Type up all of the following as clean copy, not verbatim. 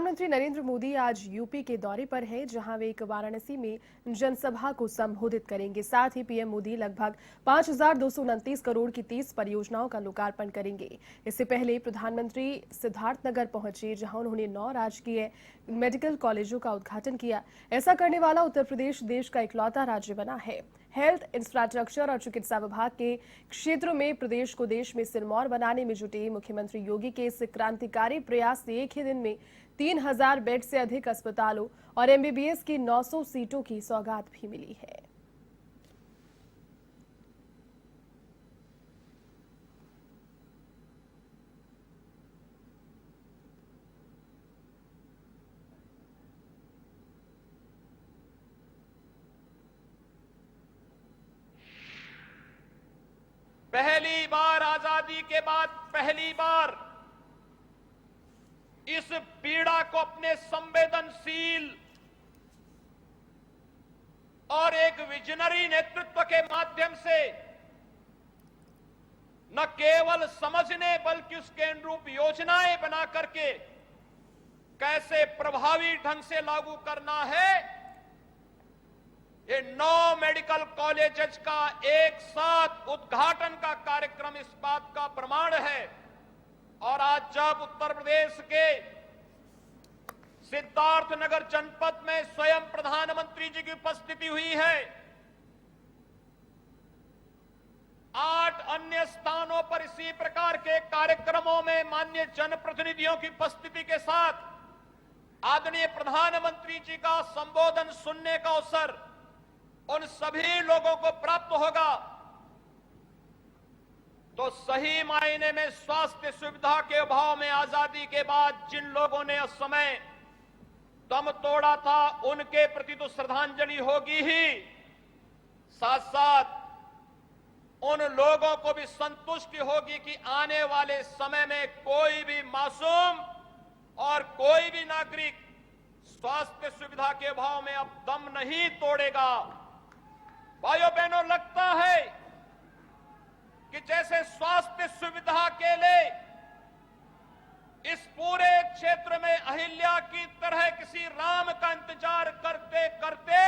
प्रधानमंत्री नरेंद्र मोदी आज यूपी के दौरे पर हैं, जहां वे एक वाराणसी में जनसभा को संबोधित करेंगे। साथ ही पीएम मोदी लगभग 5,229 करोड़ की 30 परियोजनाओं का लोकार्पण करेंगे। इससे पहले प्रधानमंत्री सिद्धार्थनगर पहुंचे, जहां उन्होंने 9 राजकीय मेडिकल कॉलेजों का उद्घाटन किया। ऐसा करने वाला उत्तर प्रदेश देश का इकलौता राज्य बना है। हेल्थ, इंफ्रास्ट्रक्चर और चिकित्सा विभाग के क्षेत्रों में प्रदेश को देश में सिरमौर बनाने में जुटे मुख्यमंत्री योगी के इस क्रांतिकारी प्रयास से एक ही दिन में 3,000 बेड से अधिक अस्पतालों और एमबीबीएस की 900 सीटों की सौगात भी मिली है। पहली बार आजादी के बाद पहली बार इस पीड़ा को अपने संवेदनशील और एक विजनरी नेतृत्व के माध्यम से न केवल समझने बल्कि उसके अनुरूप योजनाएं बना करके कैसे प्रभावी ढंग से लागू करना है, ये 9 मेडिकल कॉलेजेस का एक साथ उद्घाटन का कार्यक्रम इस बात का प्रमाण है। और आज जब उत्तर प्रदेश के सिद्धार्थनगर जनपद में स्वयं प्रधानमंत्री जी की उपस्थिति हुई है, 8 अन्य स्थानों पर इसी प्रकार के कार्यक्रमों में माननीय जनप्रतिनिधियों की उपस्थिति के साथ आदरणीय प्रधानमंत्री जी का संबोधन सुनने का अवसर उन सभी लोगों को प्राप्त होगा, तो सही मायने में स्वास्थ्य सुविधा के अभाव में आजादी के बाद जिन लोगों ने उस समय दम तोड़ा था, उनके प्रति तो श्रद्धांजलि होगी ही, साथ साथ उन लोगों को भी संतुष्टि होगी कि आने वाले समय में कोई भी मासूम और कोई भी नागरिक स्वास्थ्य सुविधा के अभाव में अब दम नहीं तोड़ेगा। भाइयों बहनों, लगता है कि जैसे स्वास्थ्य सुविधा के लिए इस पूरे क्षेत्र में अहिल्या की तरह किसी राम का इंतजार करते करते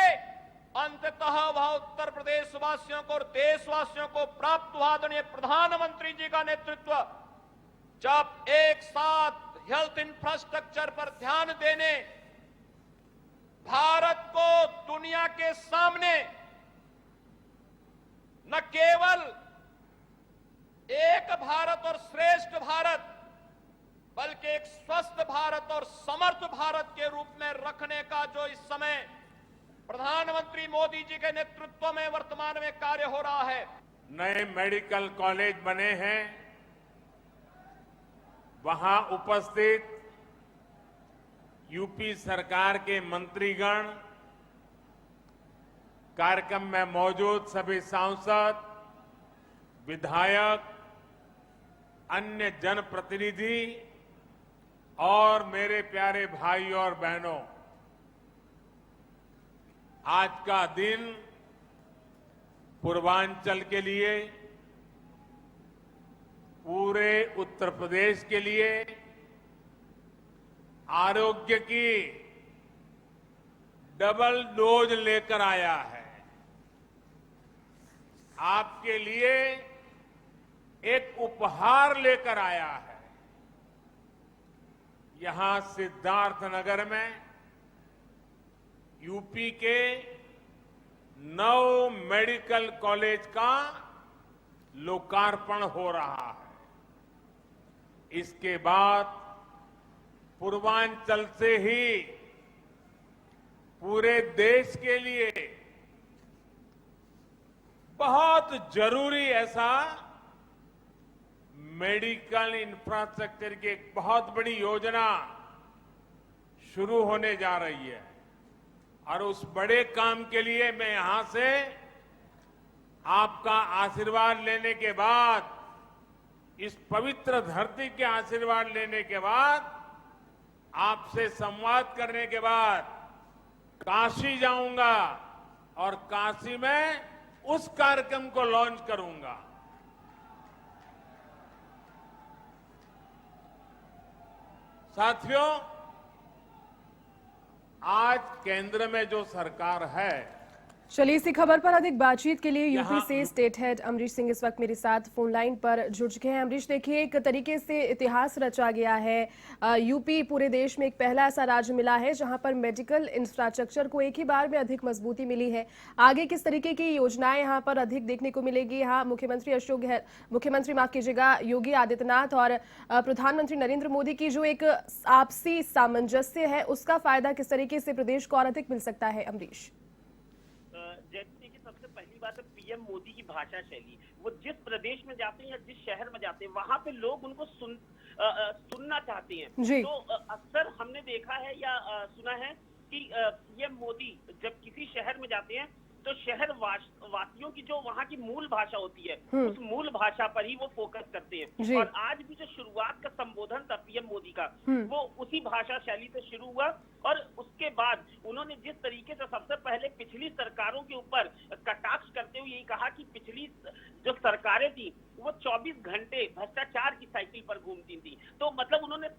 अंततः वह उत्तर प्रदेश वासियों को और देशवासियों को प्राप्त हुआ। आदरणीय प्रधानमंत्री जी का नेतृत्व जब एक साथ हेल्थ इंफ्रास्ट्रक्चर पर ध्यान देने, भारत को दुनिया के सामने न केवल एक भारत और श्रेष्ठ भारत बल्कि एक स्वस्थ भारत और समर्थ भारत के रूप में रखने का जो इस समय प्रधानमंत्री मोदी जी के नेतृत्व में वर्तमान में कार्य हो रहा है। नए मेडिकल कॉलेज बने हैं, वहां उपस्थित यूपी सरकार के मंत्रीगण, कार्यक्रम में मौजूद सभी सांसद, विधायक, अन्य जनप्रतिनिधि और मेरे प्यारे भाई और बहनों, आज का दिन पूर्वांचल के लिए, पूरे उत्तर प्रदेश के लिए आरोग्य की डबल डोज लेकर आया है। आपके लिए एक उपहार लेकर आया है। यहां सिद्धार्थनगर में यूपी के 9 मेडिकल कॉलेज का लोकार्पण हो रहा है। इसके बाद पूर्वांचल से ही पूरे देश के लिए बहुत जरूरी ऐसा मेडिकल इंफ्रास्ट्रक्चर की एक बहुत बड़ी योजना शुरू होने जा रही है। और उस बड़े काम के लिए मैं यहां से आपका आशीर्वाद लेने के बाद, इस पवित्र धरती के आशीर्वाद लेने के बाद, आपसे संवाद करने के बाद काशी जाऊंगा और काशी में उस कार्यक्रम को लॉन्च करूंगा। साथियों, केंद्र में जो सरकार है, चलिए इसी खबर पर अधिक बातचीत के लिए यूपी यहाँ- से स्टेट हेड अमरीश सिंह इस वक्त मेरे साथ फोन लाइन पर जुड़ चुके हैं। अमरीश, देखिए एक तरीके से इतिहास रचा गया है। यूपी पूरे देश में एक पहला ऐसा राज्य मिला है जहां पर मेडिकल इंफ्रास्ट्रक्चर को एक ही बार में अधिक मजबूती मिली है। आगे किस तरीके की योजनाएं यहाँ पर अधिक देखने को मिलेगी? यहाँ मुख्यमंत्री माफ कीजिएगा योगी आदित्यनाथ और प्रधानमंत्री नरेंद्र मोदी की जो एक आपसी सामंजस्य है उसका फायदा किस तरीके से प्रदेश को और अधिक मिल सकता है? अमरीश, जैसे कि सबसे पहली बात है पीएम मोदी की भाषा शैली। वो जिस प्रदेश में जाते हैं या जिस शहर में जाते हैं वहां पे लोग उनको सुनना चाहते हैं। जी। तो अक्सर हमने देखा है या सुना है कि पीएम मोदी जब किसी शहर में जाते हैं तो शहर वासियों की जो वहाँ की मूल भाषा होती है उस मूल भाषा पर ही वो फोकस करते हैं। और आज भी जो शुरुआत का संबोधन था पीएम मोदी का वो उसी भाषा शैली से शुरू हुआ। और उसके बाद उन्होंने जिस तरीके से सबसे पहले पिछली सरकारों के ऊपर कटाक्ष करते हुए यही कहा कि पिछली जो सरकारें थी वो 24 घंटे भ्रष्टाचार की साइकिल पर घूमती थी। तो मतलब उन्होंने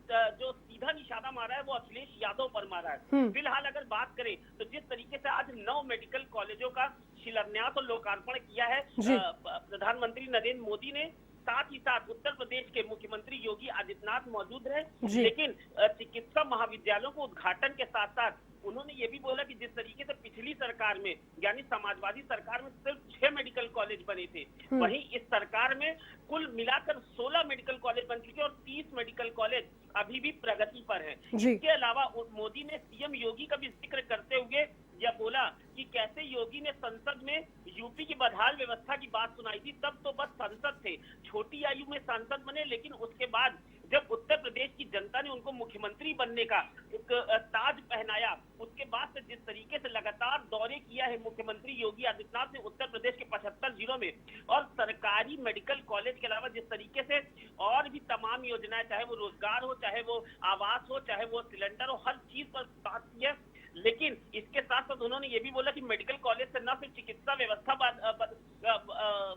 जो सीधा निशाना मारा है वो अखिलेश यादव पर मारा है। फिलहाल अगर बात करें तो जिस तरीके से आज 9 मेडिकल कॉलेजों का शिलान्यास और लोकार्पण किया है प्रधानमंत्री नरेंद्र मोदी ने, साथ ही साथ उत्तर प्रदेश के मुख्यमंत्री योगी आदित्यनाथ मौजूद रहे। लेकिन चिकित्सा महाविद्यालयों को उद्घाटन के साथ साथ उन्होंने ये भी बोला कि जिस तरीके से पिछली सरकार में यानी समाजवादी सरकार में सिर्फ 6 मेडिकल कॉलेज बने थे, वहीं इस सरकार में कुल मिलाकर 16 मेडिकल कॉलेज बन चुके और 30 मेडिकल कॉलेज अभी भी प्रगति पर है। इसके अलावा मोदी ने सीएम योगी का भी जिक्र करते हुए यह बोला कि कैसे योगी ने संसद में यूपी की बदहाल व्यवस्था की बात सुनाई थी। तब तो बस सांसद थे, छोटी आयु में सांसद बने, लेकिन उसके बाद जब उत्तर प्रदेश की जनता ने उनको मुख्यमंत्री बनने का एक ताज पहनाया, उसके बाद से जिस तरीके से लगातार दौरे किया है मुख्यमंत्री योगी आदित्यनाथ ने उत्तर प्रदेश के 75 जिलों में, और सरकारी मेडिकल कॉलेज के अलावा जिस तरीके से और भी तमाम योजनाएं, चाहे वो रोजगार हो, चाहे वो आवास हो, चाहे वो सिलेंडर हो, हर चीज पर बात की है। लेकिन इसके साथ साथ उन्होंने ये भी बोला कि मेडिकल कॉलेज से न सिर्फ चिकित्सा व्यवस्था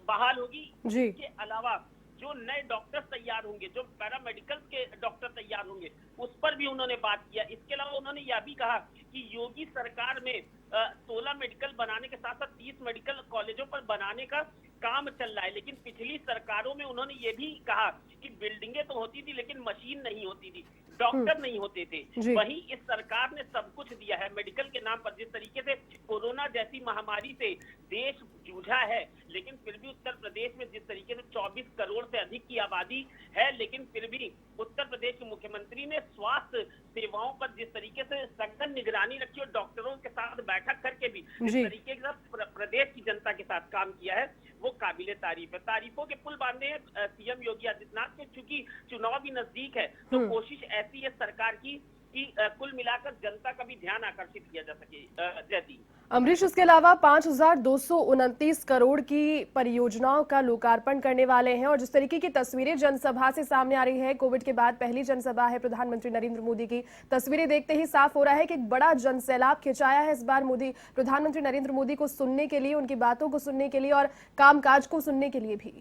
बहाल होगी, इसके अलावा जो नए डॉक्टर्स तैयार होंगे, जो पैरामेडिकल के डॉक्टर तैयार होंगे, उस पर भी उन्होंने बात किया। इसके अलावा उन्होंने यह भी कहा कि योगी सरकार में 16 मेडिकल बनाने के साथ साथ 30 मेडिकल कॉलेजों पर बनाने का काम चल रहा है। लेकिन पिछली सरकारों में उन्होंने ये भी कहा कि बिल्डिंगें तो होती थी लेकिन मशीन नहीं होती थी, डॉक्टर नहीं होते थे। वहीं इस सरकार ने सब कुछ दिया है मेडिकल के नाम पर। जिस तरीके से कोरोना जैसी महामारी से देश जूझा है, लेकिन फिर भी उत्तर प्रदेश में जिस तरीके से 24 करोड़ से अधिक की आबादी है, लेकिन फिर भी उत्तर प्रदेश के मुख्यमंत्री ने स्वास्थ्य सेवाओं पर जिस तरीके से सघन निगरानी रखी और डॉक्टरों के साथ बैठक करके भी जिस तरीके से प्रदेश की जनता के साथ काम किया है, वो काबिले तारीफ है। तारीफों के पुल बांधे हैं सीएम योगी आदित्यनाथ ने। चूंकि चुनाव भी नजदीक है तो कोशिश ऐसी है सरकार की कि कुल मिलाकर जनता का भी ध्यान आकर्षित किया जा सके। जयती अमरीश, इसके अलावा 5,229 करोड़ की परियोजनाओं का लोकार्पण करने वाले हैं और जिस तरीके की तस्वीरें जनसभा से सामने आ रही है, कोविड के बाद पहली जनसभा है प्रधानमंत्री नरेंद्र मोदी की, तस्वीरें देखते ही साफ हो रहा है कि एक बड़ा जनसैलाब खिंचाया है इस बार प्रधानमंत्री नरेंद्र मोदी को सुनने के लिए, उनकी बातों को सुनने के लिए और कामकाज को सुनने के लिए भी।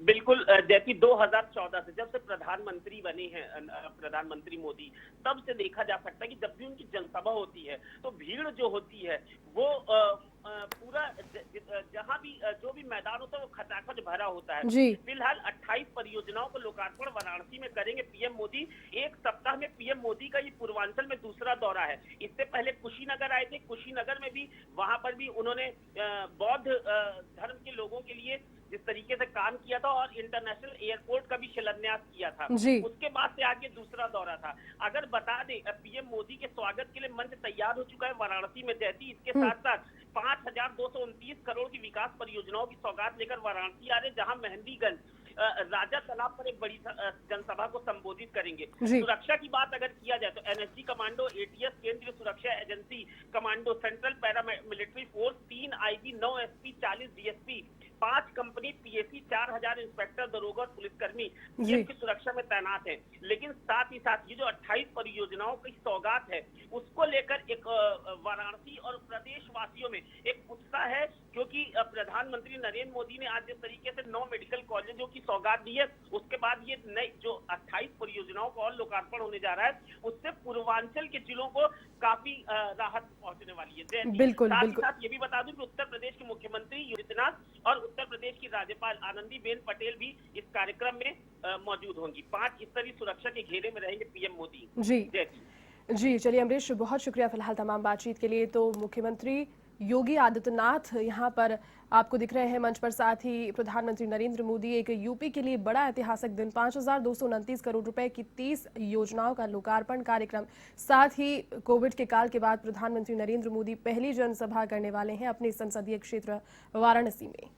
बिल्कुल जैसे 2014 से जब से प्रधानमंत्री बने हैं प्रधानमंत्री मोदी, तब से देखा जा सकता है कि जब भी उनकी जनसभा होती है तो भीड़ जो होती है वो पूरा जहां भी जो भी मैदान होता है वो खचाखच भरा होता है। फिलहाल 28 परियोजनाओं का लोकार्पण वाराणसी में करेंगे पीएम मोदी। एक सप्ताह में पीएम मोदी का ये पूर्वांचल में दूसरा दौरा है। इससे पहले कुशीनगर आए थे, कुशीनगर में भी वहां पर भी उन्होंने बौद्ध धर्म के लोगों के लिए जिस तरीके से काम किया था और इंटरनेशनल एयरपोर्ट का भी शिलान्यास किया था। उसके बाद से आगे दूसरा दौरा था। अगर बता दें पीएम मोदी के स्वागत के लिए मंच तैयार हो चुका है वाराणसी में जैती। इसके साथ साथ 5,229 करोड़ की विकास परियोजनाओं की सौगात लेकर वाराणसी आ रहे, जहां मेहंदीगंज राजा तालाब पर एक बड़ी जनसभा को संबोधित करेंगे। सुरक्षा की बात अगर किया जाए तो एनएसजी कमांडो, एटीएस केंद्रीय सुरक्षा agency commando, central para military force, 3 IG, 9 SP, 40 DSP, 5 company PAC, 4,000 inspector, दरोगा और पुलिसकर्मी की सुरक्षा में तैनात है। लेकिन साथ ही साथ ये जो 28 परियोजनाओं की सौगात है उसको लेकर एक वाराणसी और प्रदेशवासियों में एक उत्साह है, क्योंकि प्रधानमंत्री नरेंद्र मोदी ने आज जिस तरीके से 9 मेडिकल कॉलेजों की सौगात दी है, उसके बाद ये नई जो 28 परियोजनाओं का और लोकार्पण होने जा रहा है, उससे पूर्वांचल के जिलों को काफी राहत पहुंचने वाली है। जयंती, बिल्कुल, साथ ही बिल्कुल। साथ ये भी बता दूं कि उत्तर प्रदेश के मुख्यमंत्री योगी आदित्यनाथ और उत्तर प्रदेश की राज्यपाल आनंदीबेन पटेल भी इस कार्यक्रम में मौजूद होंगी। 5 स्तरीय सुरक्षा के घेरे में रहेंगे पीएम मोदी। जी जयंती। जी, चलिए अमरीश, बहुत शुक्रिया फिलहाल तमाम बातचीत के लिए। तो मुख्यमंत्री योगी आदित्यनाथ यहाँ पर आपको दिख रहे हैं मंच पर, साथ ही प्रधानमंत्री नरेंद्र मोदी। एक यूपी के लिए बड़ा ऐतिहासिक दिन, 5,229 करोड़ रुपए की 30 योजनाओं का लोकार्पण कार्यक्रम। साथ ही कोविड के काल के बाद प्रधानमंत्री नरेंद्र मोदी पहली जनसभा करने वाले हैं अपने संसदीय क्षेत्र वाराणसी में।